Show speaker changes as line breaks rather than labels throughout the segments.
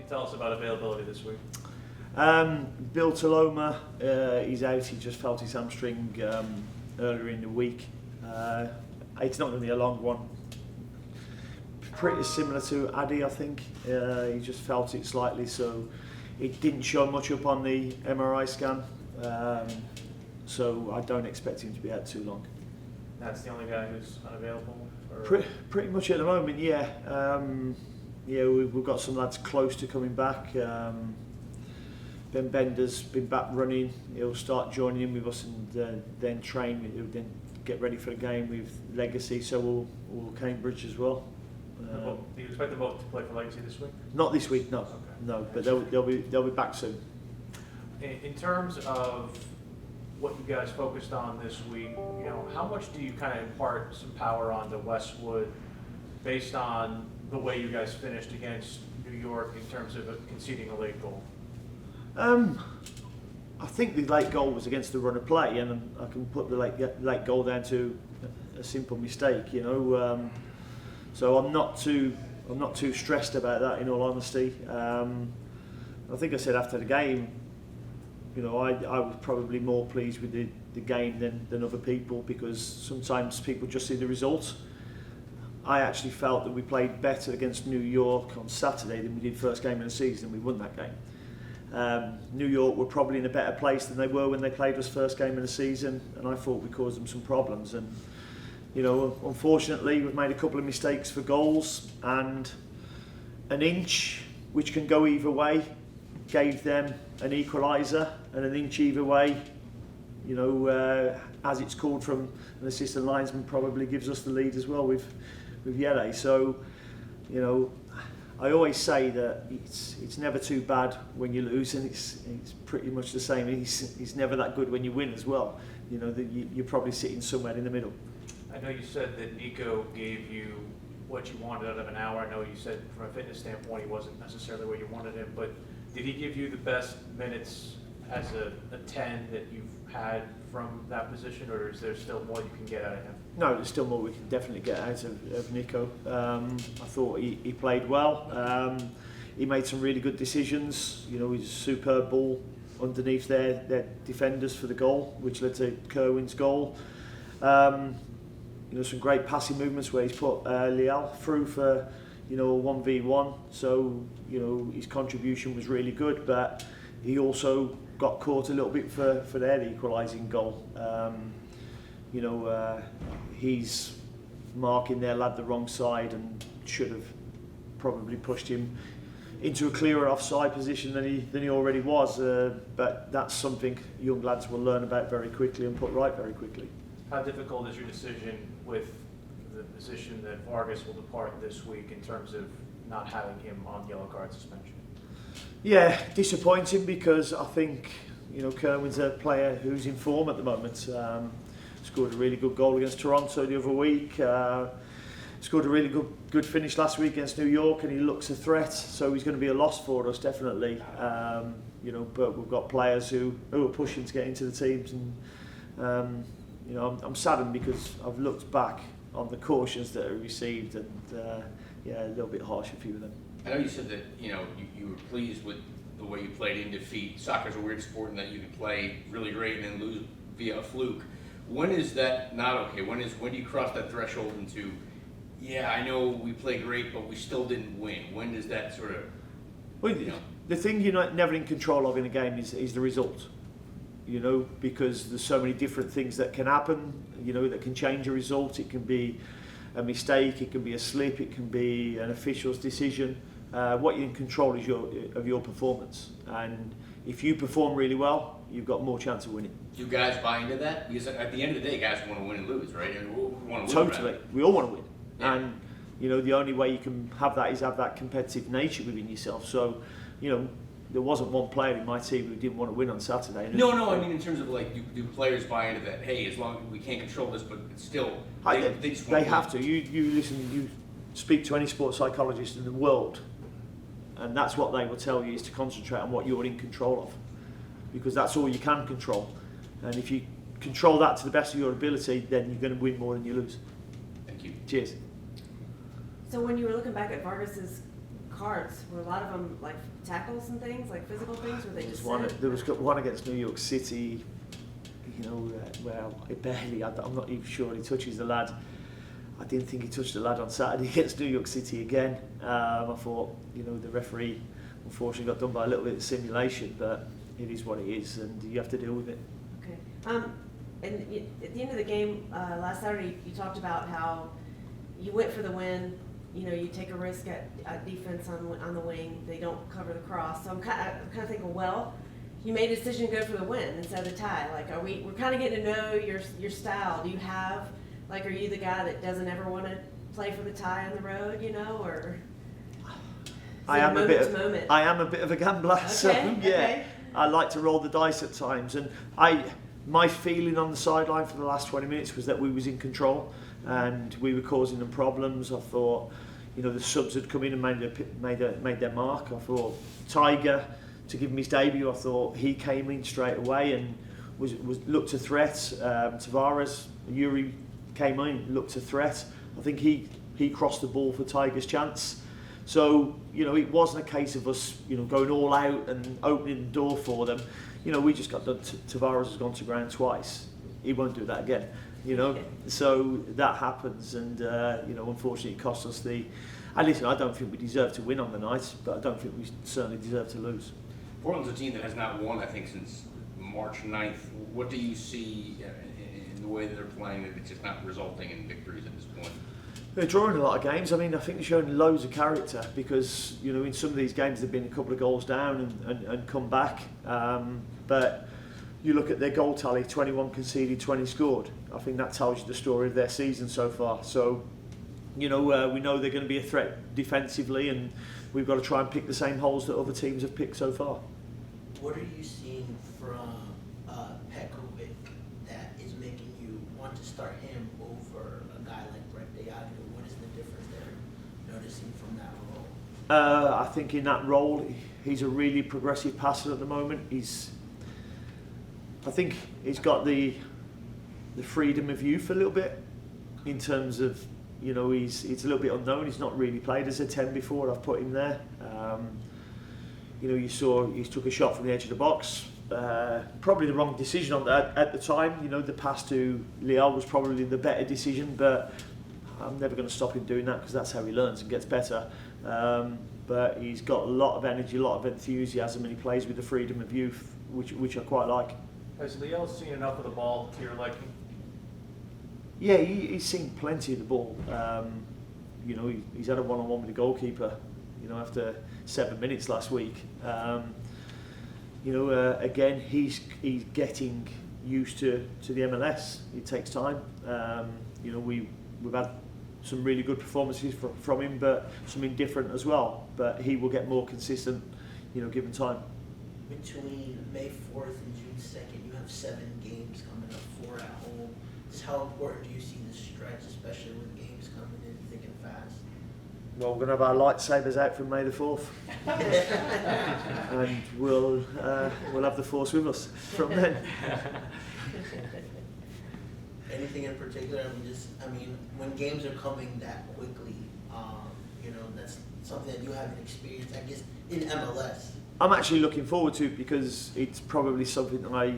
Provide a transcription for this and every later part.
tell us about availability this week?
Bill Taloma, he's out. He just felt his hamstring earlier in the week. It's not going to be a long one. Pretty similar to Addy, I think. He just felt it slightly, so it didn't show much up on the MRI scan. So I don't expect him to be out too long.
That's the only guy who's unavailable? Or?
Pretty much at the moment, yeah. We've got some lads close to coming back. Ben Bender's been back running. He'll start joining in with us and then train. He'll then get ready for the game with Legacy. So will Cambridge as well.
Do you expect them both to play for Legacy this week?
Not this week, no.
Okay.
No, but they'll be back soon.
In terms of what you guys focused on this week, how much do you kind of impart some power onto Westwood based on the way you guys finished against New York in terms of conceding a late goal?
I think the late goal was against the run of play, and I can put the late goal down to a simple mistake, So I'm not too stressed about that, in all honesty. I think I said after the game, I was probably more pleased with the game than other people, because sometimes people just see the results. I actually felt that we played better against New York on Saturday than we did first game of the season. We won that game. New York were probably in a better place than they were when they played us first game of the season, and I thought we caused them some problems. And unfortunately, we've made a couple of mistakes for goals, and an inch, which can go either way, gave them an equaliser, and an inch either way, as it's called from an assistant linesman, probably gives us the lead as well with Yele. So, I always say that it's never too bad when you lose, and it's pretty much the same. He's never that good when you win as well. You're probably sitting somewhere in the middle.
I know you said that Nico gave you what you wanted out of an hour. I know you said from a fitness standpoint he wasn't necessarily where you wanted him, but did he give you the best minutes as a 10 that you've had from that position, or is there still more you can get out of him?
No, there's still more we can definitely get out of Nico. I thought he played well. He made some really good decisions. He's a superb ball underneath their defenders for the goal, which led to Kerwin's goal. Some great passing movements where he's put Liel through for a 1v1. So his contribution was really good, but he also got caught a little bit for their equalising goal. He's marking their lad the wrong side and should have probably pushed him into a clearer offside position than he already was. But that's something young lads will learn about very quickly and put right very quickly.
How difficult is your decision with the position that Vargas will depart this week in terms of not having him on yellow card suspension? Yeah,
disappointing, because I think Kerwin's a player who's in form at the moment. Scored a really good goal against Toronto the other week. Scored a really good finish last week against New York, and he looks a threat. So he's going to be a loss for us, definitely. But we've got players who are pushing to get into the teams, and I'm saddened because I've looked back on the cautions that are received, and a little bit harsh a few of them.
I know you said that you were pleased with the way you played in defeat. Soccer's a weird sport in that you can play really great and then lose via a fluke. When is that not okay? When do you cross that threshold into, I know we play great, but we still didn't win? When does that sort of,
The thing you're never in control of in a game is the result. Because there's so many different things that can happen, that can change a result. It can be a mistake, it can be a slip, it can be an official's decision. What you're in control is your performance, and if you perform really well, you've got more chance of winning.
Do you guys buy into that? Because at the end of the day, guys want to win and lose, right? And we want to
win. Totally, we all want to win,
yeah.
And the only way you can have that is have that competitive nature within yourself. So, there wasn't one player in my team who didn't want to win on Saturday.
No, I mean in terms of do players buy into that? Hey, as long as we can't control this, but it's still they just want
they have to. You listen. You speak to any sports psychologist in the world, and that's what they will tell you, is to concentrate on what you're in control of, because that's all you can control. And if you control that to the best of your ability, then you're going to win more than you lose.
Thank you.
Cheers.
So when you were looking back at Vargas's cards, were a lot of them like tackles and things, like physical things, where they
There was
just
one,
sit?
there was one against New York City, where it barely, I'm not even sure he touches the lad. I didn't think he touched the lad on Saturday against New York City again. I thought, the referee unfortunately got done by a little bit of simulation, but it is what it is, and you have to deal with it.
Okay. And at the end of the game last Saturday, you talked about how you went for the win. You take a risk at defense on the wing. They don't cover the cross. So I'm kind of thinking, well, you made a decision to go for the win instead of the tie. Like, we're kind of getting to know your style. Do you have, like, are you the guy that doesn't ever want to play for the tie on the road, or?
I am a bit of a gambler,
Okay,
so yeah,
okay.
I like to roll the dice at times, and my feeling on the sideline for the last 20 minutes was that we was in control and we were causing them problems. I thought, the subs had come in and made their mark. I thought Tiger, to give him his debut, I thought he came in straight away and was looked a threat. Tavares, Yuri came in, looked a threat. I think he crossed the ball for Tiger's chance. So, it wasn't a case of us, going all out and opening the door for them. We just got done. Tavares has gone to ground twice. He won't do that again, So that happens, and, unfortunately it cost us the... And listen, I don't think we deserve to win on the night, but I don't think we certainly deserve to lose.
Portland's a team that has not won, I think, since March 9th. What do you see in the way that they're playing that it's just not resulting in victories at this point?
They're drawing a lot of games. I mean, I think they're showing loads of character because, in some of these games they've been a couple of goals down and come back. But you look at their goal tally, 21 conceded, 20 scored. I think that tells you the story of their season so far. So, we know they're going to be a threat defensively, and we've got to try and pick the same holes that other teams have picked so far.
What are you seeing from Pekovic that is making you want to start him over a guy like Brett Diago? What is the difference they're noticing from that role?
I think in that role, he's a really progressive passer at the moment. I think he's got the freedom of youth a little bit in terms of, he's a little bit unknown. He's not really played as a 10 before. I've put him there. You saw he took a shot from the edge of the box. Probably the wrong decision on that at the time. The pass to Leal was probably the better decision, but I'm never going to stop him doing that because that's how he learns and gets better. But he's got a lot of energy, a lot of enthusiasm, and he plays with the freedom of youth, which I quite like.
Has Leo seen enough of the ball to your liking?
Yeah, he's seen plenty of the ball. He's had a one-on-one with the goalkeeper, after 7 minutes last week. Again, he's getting used to the MLS. It takes time. We've had some really good performances from him, but some indifferent as well. But he will get more consistent, given time.
Between May 4th and June 2nd, you have 7 games coming up, 4 at home. Just how important do you see this stretch, especially with games coming in thick and fast?
Well, we're going to have our lightsabers out from May the 4th. And we'll have the Force with us from then.
Anything in particular? When games are coming that quickly, that's something that you haven't experienced, I guess, in MLS.
I'm actually looking forward to it because it's probably something that I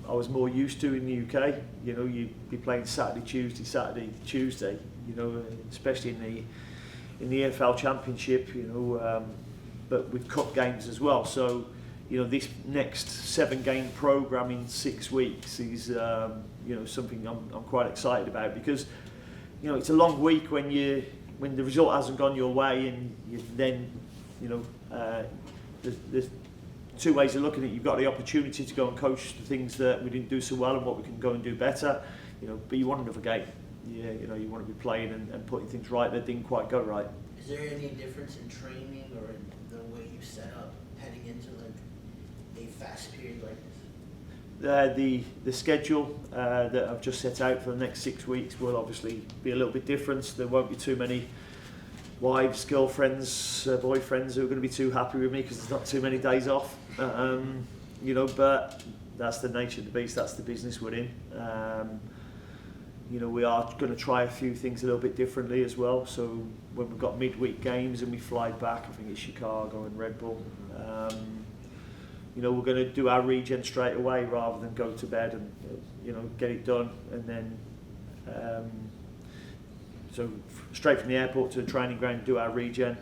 was more used to in the UK. You'd be playing Saturday, Tuesday, especially in the EFL Championship, but with cup games as well. So, this next 7-game programme in 6 weeks is, something I'm quite excited about because, it's a long week when the result hasn't gone your way, and you then, there's 2 ways of looking at it. You've got the opportunity to go and coach the things that we didn't do so well and what we can go and do better, but you want another game. Yeah, you want to be playing and putting things right that didn't quite go right.
Is there any difference in training or in the way you set up heading into a fast period like this?
The schedule that I've just set out for the next 6 weeks will obviously be a little bit different. There won't be too many wives, girlfriends, boyfriends who are going to be too happy with me because there's not too many days off. But that's the nature of the beast. That's the business we're in. You know, we are going to try a few things a little bit differently as well. So when we've got midweek games and we fly back, I think it's Chicago and Red Bull. You know, we're going to do our regen straight away rather than go to bed and you know, get it done and then so straight from the airport to the training ground, do our regen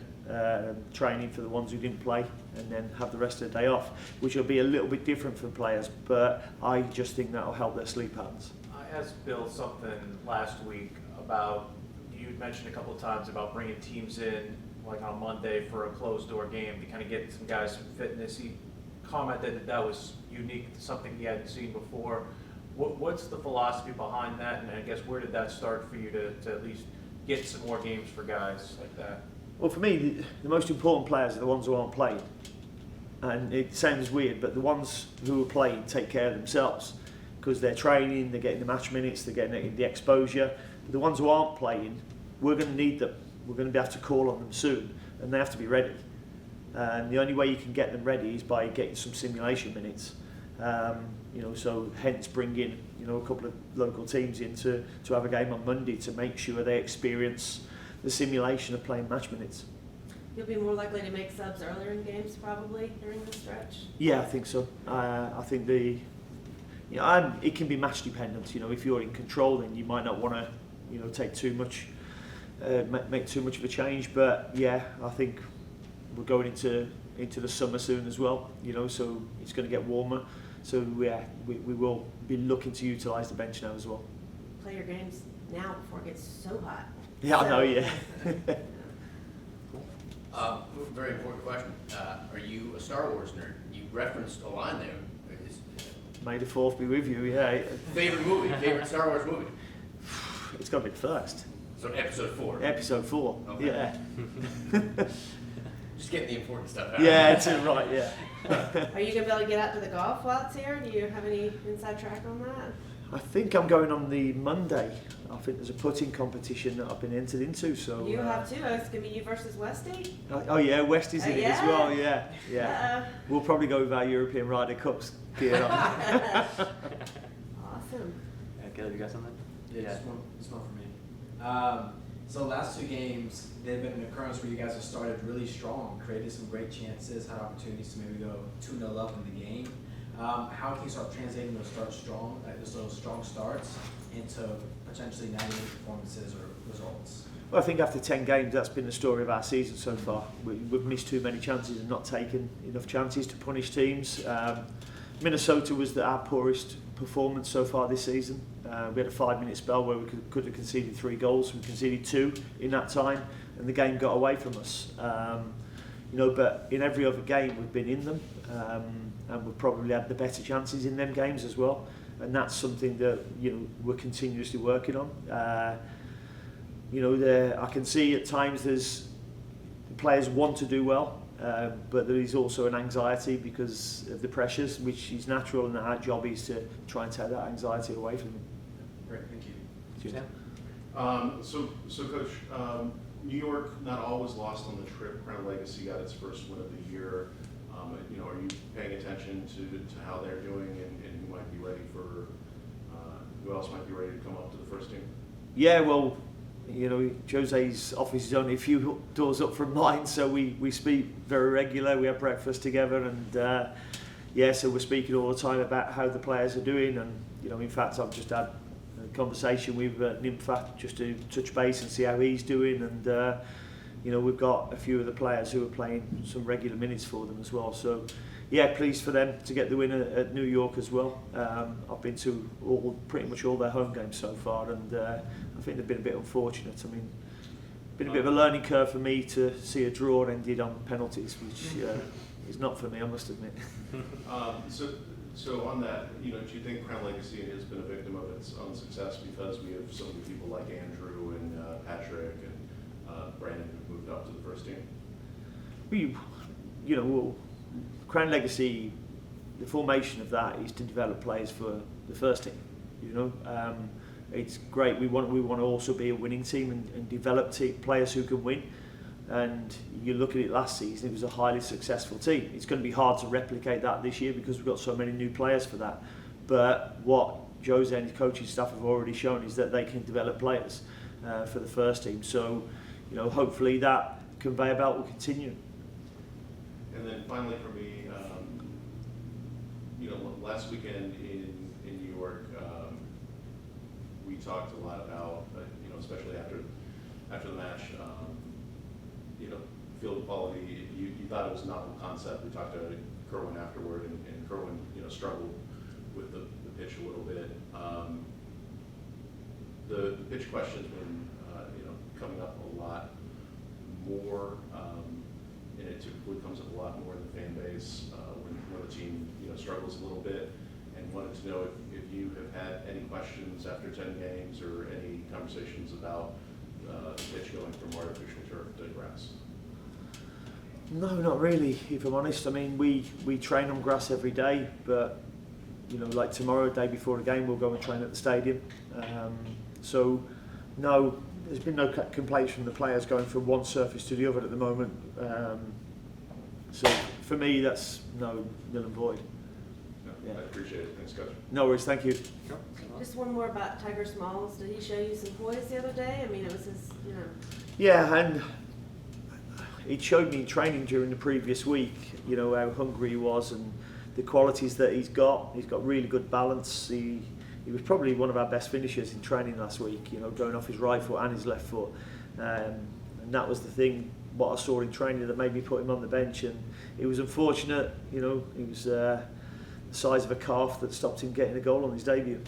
training for the ones who didn't play, and then have the rest of the day off, which will be a little bit different for players, but I just think that'll help their sleep patterns.
I asked Bill something last week about, you'd mentioned a couple of times about bringing teams in like on Monday for a closed door game to kind of get some guys some fitness. He commented that that was unique to something he hadn't seen before. What's the philosophy behind that, and I guess where did that start for you to at least get some more games for guys like that?
Well, for me, the most important players are the ones who aren't playing. And it sounds weird, but the ones who are playing take care of themselves because they're training, they're getting the match minutes, they're getting the exposure. But the ones who aren't playing, we're going to need them. We're going to be able to call on them soon, and they have to be ready. And the only way you can get them ready is by getting some simulation minutes. You know, so hence bringing, you know, a couple of local teams in to have a game on Monday to make sure they experience the simulation of playing match minutes.
You'll be more likely to make subs earlier in games probably during the stretch?
Yeah, I think so. I think you know, it can be match dependent. You know, if you're in control, then you might not want to, you know, take too much, make too much of a change. But yeah, I think we're going into the summer soon as well. You know, so it's going to get warmer. So yeah, we will be looking to utilise the bench now as well.
Play your games now before it gets so hot.
Yeah, I know. Yeah.
Very important question. Are you a Star Wars nerd? You referenced a line there.
May the Fourth be with you. Yeah.
Favorite movie? Favorite Star Wars movie?
It's got to be the first.
So Episode 4.
Episode 4.
Okay.
Yeah.
Just getting the important stuff out.
Yeah, it's right. Yeah.
Are you going to be able to get out to the golf while it's here? Do you have any inside track on that?
I think I'm going on the Monday. I think there's a putting competition that I've been entered into. So
You have too. It's going to be you versus Westy?
Oh yeah, West is in it as well.
Yeah.
Yeah. We'll probably go with our European Ryder Cups gear on.
Awesome.
Yeah, Caleb, you got something?
Yeah, it's one for me. So last 2 games, they've been an occurrence where you guys have started really strong, created some great chances, had opportunities to maybe go 2-0 up in the game. How can you start translating those strong starts into potentially negative performances or results?
Well, I think after 10 games, that's been the story of our season so far. We've missed too many chances and not taken enough chances to punish teams. Minnesota was our poorest performance so far this season. We had a 5-minute spell where we could have conceded 3 goals. We conceded 2 in that time, and the game got away from us. You know, but in every other game we've been in them, and we've probably had the better chances in them games as well. And that's something that, you know, we're continuously working on. You know, I can see at times the players want to do well, but there is also an anxiety because of the pressures, which is natural, and our job is to try and take that anxiety away from them.
Great, thank you.
Sam?
So Coach, New York not always lost on the trip. Crown Legacy got its first win of the year. You know, are you paying attention to how they're doing and who might be ready for? Who else might be ready to come up to the first team?
Yeah, well, you know, Jose's office is only a few doors up from mine, so we speak very regular. We have breakfast together, and yeah, so we're speaking all the time about how the players are doing. And you know, in fact, I've just had a conversation with Nympha just to touch base and see how he's doing. And you know, we've got a few of the players who are playing some regular minutes for them as well. So yeah, pleased for them to get the win at New York as well. I've been to pretty much all their home games so far, and I think they've been a bit unfortunate. I mean, been a bit of a learning curve for me to see a draw ended on penalties, which is not for me, I must admit.
So on that, you know, do you think Crown Legacy has been a victim of its own success because we have so many people like Andrew and Patrick and Brandon who've moved up to the first team?
You know, Crown Legacy, the formation of that is to develop players for the first team. You know, it's great. We want to also be a winning team and develop players who can win. And you look at it last season, it was a highly successful team. It's going to be hard to replicate that this year because we've got so many new players for that. But what Jose and his coaching staff have already shown is that they can develop players for the first team. So, you know, hopefully that conveyor belt will continue.
And then finally for me, you know, last weekend in New York, we talked a lot about, you know, especially after the match, you know, field quality. You thought it was a novel concept. We talked to Kerwin afterward, and Kerwin, you know, struggled with the pitch a little bit. The pitch question's been, you know, coming up a lot more, and it typically comes up a lot more in the fan base when the team, you know, struggles a little bit. And wanted to know if you have had any questions after 10 games or any conversations about the pitch going from artificial turf to grass.
No, not really, if I'm honest. I mean, we train on grass every day, but, you know, like tomorrow, day before the game, we'll go and train at the stadium. So, no, there's been no complaints from the players going from one surface to the other at the moment. So, for me, that's nil and void.
No, I appreciate it. Thanks, Coach.
No worries, thank you.
Just one more about Tiger Smalls. Did he show you some poise the other day? I mean, it was his, you know.
Yeah, and he showed me in training during the previous week, you know, how hungry he was and the qualities that he's got. He's got really good balance. He was probably one of our best finishers in training last week, you know, going off his right foot and his left foot. And that was the thing, what I saw in training that made me put him on the bench. And it was unfortunate, you know, he was the size of a calf that stopped him getting a goal on his debut.